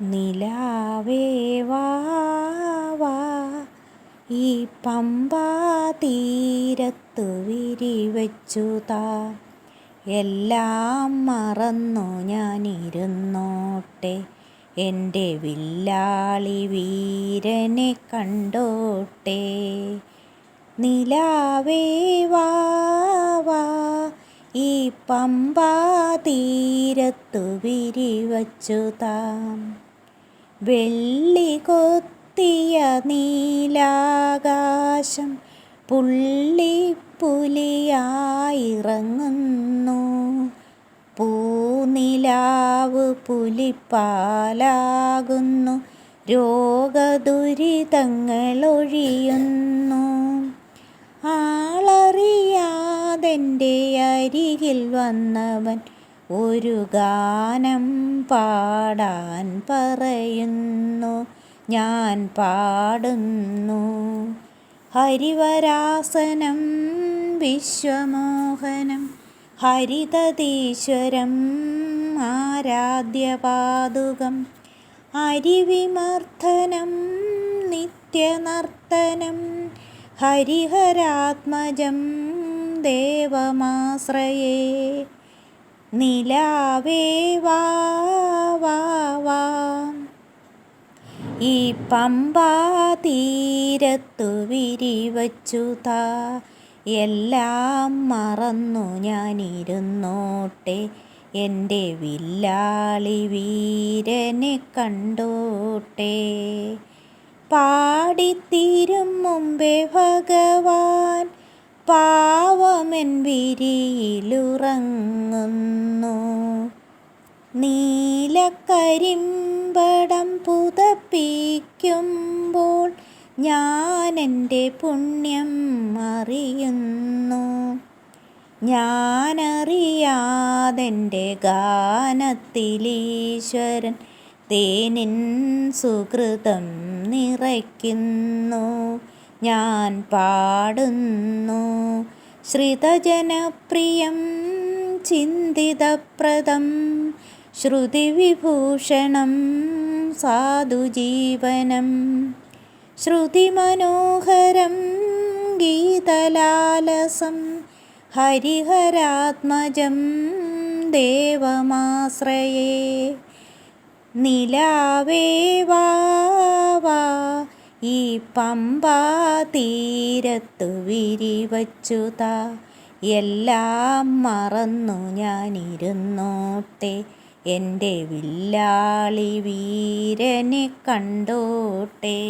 നിലാവേ വാ വാ, ഈ പമ്പാ തീരത്തു വിരിവച്ചു താ. എല്ലാം മറന്നു ഞാനിരുന്നോട്ടെ, എൻ്റെ വില്ലാളി വീരനെ കണ്ടോട്ടെ. നിലാവേ വാ വാ, ഈ പമ്പാ തീരത്തു വിരിവച്ചു താ. വെള്ളി കൊത്തിയ നീലാകാശം പുള്ളിപ്പുലിയായിറങ്ങുന്നു. പൂനിലാവ് പുലിപ്പാലാകുന്നു, രോഗദുരിതങ്ങളൊഴിയുന്നു. ആളറിയാതെൻ്റെ അരികിൽ വന്നവൻ ഒരു ഗാനം പാടാൻ പറയുന്നു. ഞാൻ പാടുന്നു. ഹരിവരാസനം വിശ്വമോഹനം, ഹരിതീശ്വരം ആരാധ്യപാദുകം. അരിവിമർദ്ദനം നിത്യനർത്തനം, ഹരിഹരാത്മജം ദേവമാശ്രയേ. നിലാവേ വാ വാ വാ, ഈ പമ്പാ തീരത്തു വിരിവച്ചു താ. എല്ലാം മറന്നു ഞാനിരുന്നോട്ടെ, എൻ്റെ വില്ലാളി വീരനെ കണ്ടോട്ടെ. പാടിത്തീരും മുമ്പേ ഭഗവാൻ പാവമെൻ വിരിയിലുറങ്ങുന്നു. നീലക്കരിമ്പടം പുതപ്പിക്കുമ്പോൾ ഞാനെൻ്റെ പുണ്യം അറിയുന്നു. ഞാനറിയാതെൻ്റെ ഗാനത്തിലീശ്വരൻ തേനിൻ സുകൃതം നിറയ്ക്കുന്നു. ഞാൻ പാടുന്നു. ശ്രിതജനപ്രിയം ചിന്തിതപ്രദം, ശ്രുതിവിഭൂഷണം സാധുജീവനം. ശ്രുതിമനോഹരം ഗീതലാലസം, ഹരിഹരാത്മജം ദേവമാശ്രയേ. നിലാവേ വാ വാ, ഈ പമ്പാ തീരത്തു വിരിവച്ചു താ. എല്ലാം മറന്നു ഞാനിരുന്നോട്ടെ, എൻ്റെ വില്ലാളി വീരനെ കണ്ടോട്ടെ.